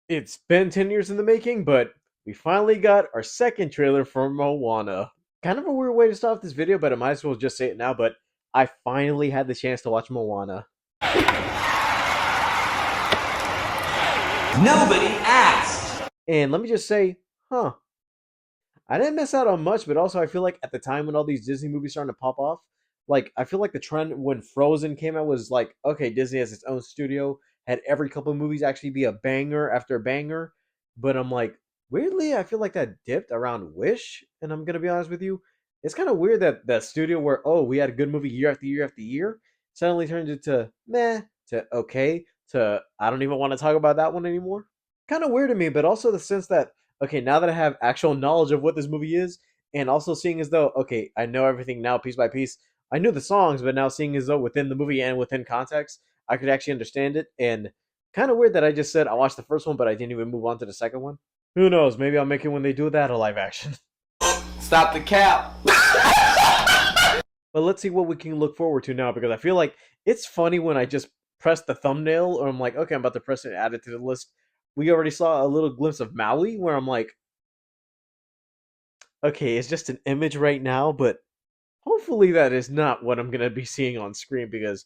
It's been 10 years in the making, but we finally got our second trailer for Moana. Kind of a weird way to start off this video, but I might as well just say it now. But I finally had the chance to watch Moana. Nobody asked. And let me just say, huh, I didn't miss out on much, but also I feel like at the time when all these Disney movies starting to pop off, like I feel like the trend when Frozen came out was like, okay, Disney has its own studio, had every couple of movies actually be a banger after a banger. But I'm like, weirdly, I feel like that dipped around Wish, and I'm gonna be honest with you, it's kind of weird that that studio where we had a good movie year after year after year suddenly turns into meh to okay to I don't even want to talk about that one anymore. Kind of weird to me, but also the sense that okay, now that I have actual knowledge of what this movie is, and also seeing as though, okay, I know everything now piece by piece. I knew the songs, but now seeing as though within the movie and within context, I could actually understand it. And kind of weird that I just said I watched the first one, but I didn't even move on to the second one. Who knows? Maybe I'll make it when they do that a live action. Stop the cap. But let's see what we can look forward to now because I feel like it's funny when I just press the thumbnail or I'm like, okay, I'm about to press it, add it to the list. We already saw a little glimpse of Maui where I'm like, okay, it's just an image right now, but hopefully that is not what I'm gonna be seeing on screen because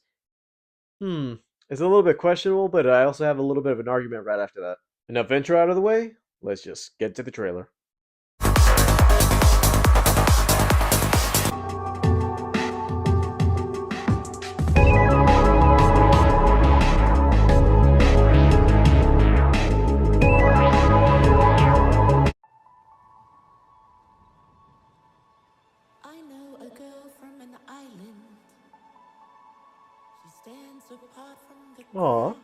hmm, it's a little bit questionable, but I also have a little bit of an argument right after that. Enough intro out of the way, let's just get to the trailer. I know a girl from an island. She stands apart from the Aw. crowd.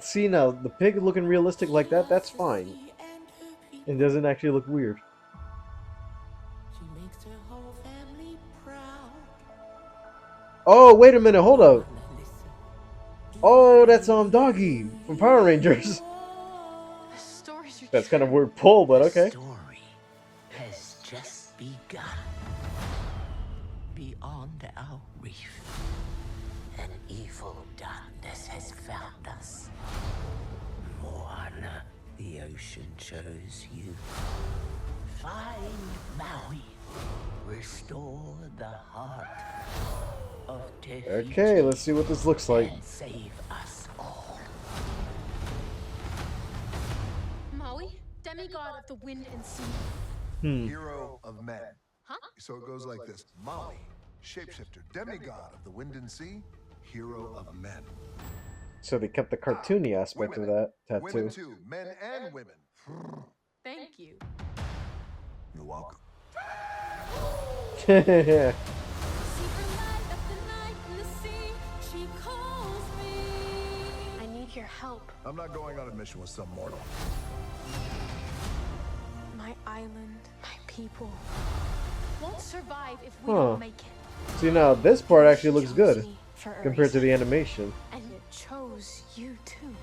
See now, the pig looking realistic She like that, loves that's the fine. sea and her It people. doesn't actually look weird. She makes her whole family proud. Oh, wait a minute, hold up. Moana, listen. Do Oh, you that's Doggy from Power believe in Rangers. love? The stories are That's kind of true. weird pull, but The okay. story has just begun. Beyond our reef, an evil darkness has found us. Moana, the ocean chose you. Find Maui. Restore the heart of Te Okay, Fiji let's see what this looks like. and save us all. Maui, demigod of the wind and sea. Hmm. Hero of men. Huh? So it goes like this: Maui, shapeshifter, demigod of the wind and sea, hero of men. So they kept the cartoony aspect of Women. that Women tattoo. too, men and women. Thank you. You're welcome. Yeah. See her light up the night in the sea. She calls me. I need your help. I'm not going on a mission with some mortal. My island, my people won't survive if we Huh. don't make it. See now, this part actually looks Chose good me for a compared to reason. the animation. And it chose you too.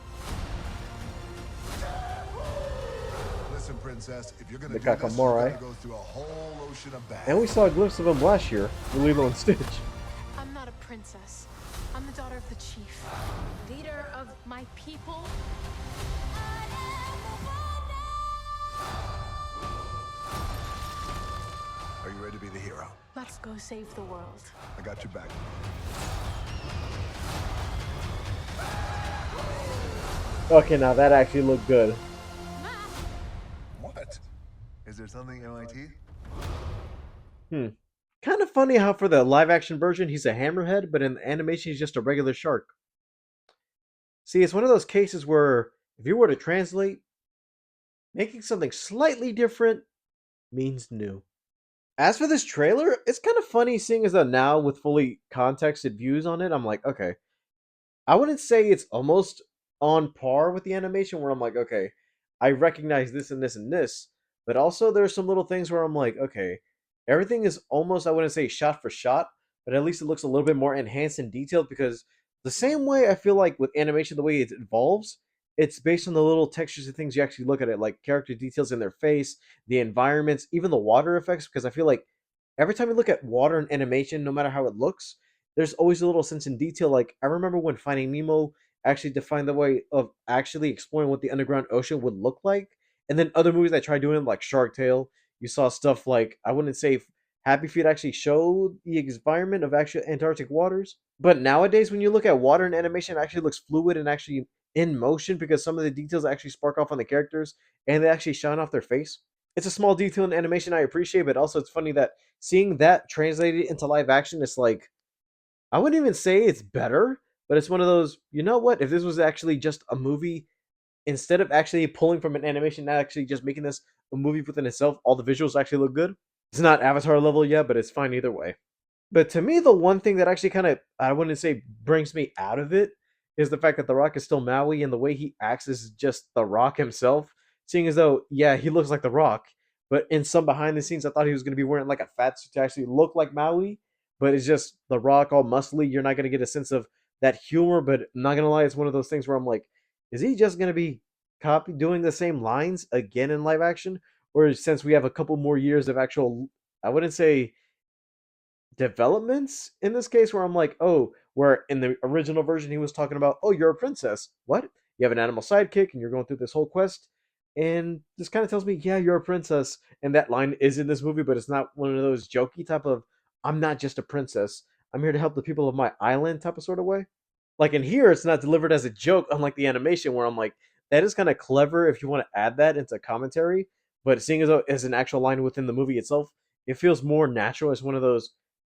Listen, princess, if you're gonna The do this, you Kakamora. gotta go through a whole ocean of bad. And we saw a glimpse of him last year with Lilo and Stitch. I'm not a princess. I'm the daughter of the chief, leader of my people. I Are you ready to be the hero? am. Let's go save the world. I got your back. Okay, now that actually looked good. What? Is there something in my teeth? Hmm. Kind of funny how for the live action version he's a hammerhead, but in the animation he's just a regular shark. See, it's one of those cases where if you were to translate, making something slightly different means new. As for this trailer, it's kind of funny seeing as though now with fully contexted views on it, I'm like, okay, I wouldn't say it's almost on par with the animation where I'm like, okay, I recognize this and this and this, but also there's some little things where I'm like, okay, everything is almost I wouldn't say shot for shot, but at least it looks a little bit more enhanced and detailed because the same way I feel like with animation, the way it evolves, it's based on the little textures and things you actually look at it, like character details in their face, the environments, even the water effects. Because I feel like every time you look at water and animation, no matter how it looks, there's always a little sense in detail. Like I remember when Finding Nemo, actually defined the way of actually exploring what the underground ocean would look like. And then other movies that tried doing it, like Shark Tale, you saw stuff like, I wouldn't say Happy Feet actually showed the environment of actual Antarctic waters. But nowadays, when you look at water and animation, it actually looks fluid and actually in motion because some of the details actually spark off on the characters and they actually shine off their face. It's a small detail in animation I appreciate, but also it's funny that seeing that translated into live action, it's like, I wouldn't even say it's better, but it's one of those, you know what? If this was actually just a movie, instead of actually pulling from an animation, not actually just making this a movie within itself, all the visuals actually look good. It's not Avatar level yet, but it's fine either way. But to me, the one thing that actually kind of, I wouldn't say brings me out of it is the fact that The Rock is still Maui and the way he acts is just The Rock himself. Seeing as though, yeah, he looks like The Rock, but in some behind the scenes, I thought he was going to be wearing like a fat suit to actually look like Maui. But it's just The Rock all muscly. You're not going to get a sense of that humor. But I'm not going to lie, it's one of those things where I'm like, is he just going to be doing the same lines again in live action? Or since we have a couple more years of actual, I wouldn't say developments in this case where I'm like, oh, where in the original version he was talking about, oh, you're a princess. What? You have an animal sidekick and you're going through this whole quest. And this kind of tells me, yeah, you're a princess. And that line is in this movie, but it's not one of those jokey type of, I'm not just a princess. I'm here to help the people of my island type of sort of way. Like in here, it's not delivered as a joke, unlike the animation where I'm like, that is kind of clever if you want to add that into commentary. But seeing as though as an actual line within the movie itself, it feels more natural as one of those,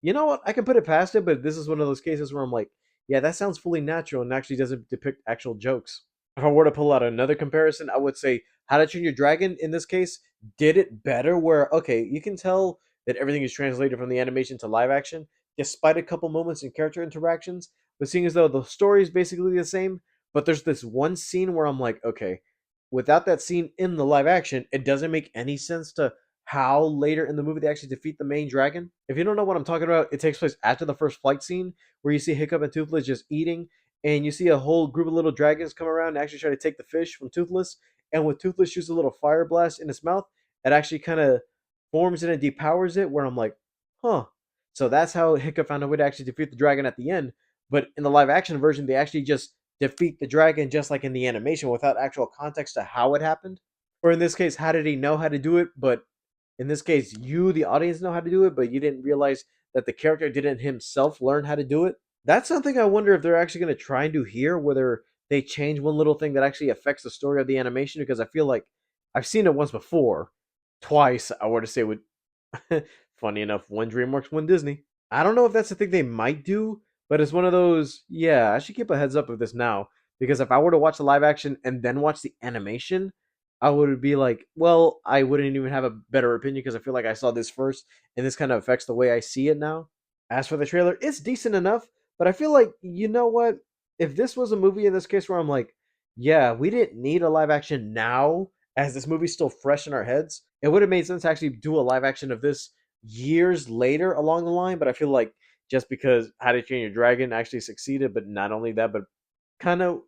you know what, I can put it past it, but this is one of those cases where I'm like, yeah, that sounds fully natural and actually doesn't depict actual jokes. If I were to pull out another comparison, I would say How to Train Your Dragon in this case did it better where, okay, you can tell that everything is translated from the animation to live action, despite a couple moments in character interactions, but seeing as though the story is basically the same, but there's this one scene where I'm like, okay, without that scene in the live action, it doesn't make any sense to how later in the movie they actually defeat the main dragon. If you don't know what I'm talking about, it takes place after the first flight scene where you see Hiccup and Toothless just eating, and you see a whole group of little dragons come around and actually try to take the fish from Toothless. And when Toothless shoots a little fire blast in its mouth, it actually kind of forms it and depowers it. Where I'm like, huh. So that's how Hiccup found a way to actually defeat the dragon at the end. But in the live action version, they actually just defeat the dragon just like in the animation without actual context to how it happened. Or in this case, how did he know how to do it? But in this case, you, the audience, know how to do it, but you didn't realize that the character didn't himself learn how to do it. That's something I wonder if they're actually going to try and do here, whether they change one little thing that actually affects the story of the animation, because I feel like I've seen it once before, twice, I were to say, with funny enough, one DreamWorks, one Disney. I don't know if that's the thing they might do, but it's one of those, yeah, I should keep a heads up of this now, because if I were to watch the live action and then watch the animation, I would be like, well, I wouldn't even have a better opinion because I feel like I saw this first, and this kind of affects the way I see it now. As for the trailer, it's decent enough, but I feel like, you know what? If this was a movie in this case where I'm like, yeah, we didn't need a live action now, as this movie's still fresh in our heads, it would have made sense to actually do a live action of this years later along the line. But I feel like just because How to Train Your Dragon actually succeeded, but not only that, but kind of,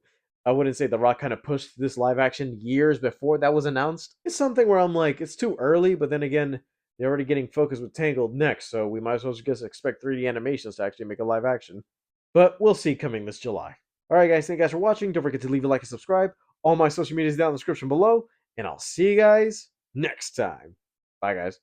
I wouldn't say The Rock kind of pushed this live action years before that was announced. It's something where I'm like, it's too early, but then again, they're already getting focused with Tangled next, so we might as well just expect 3D animations to actually make a live action. But we'll see coming this July. Alright guys, thank you guys for watching. Don't forget to leave a like and subscribe. All my social media is down in the description below, and I'll see you guys next time. Bye guys.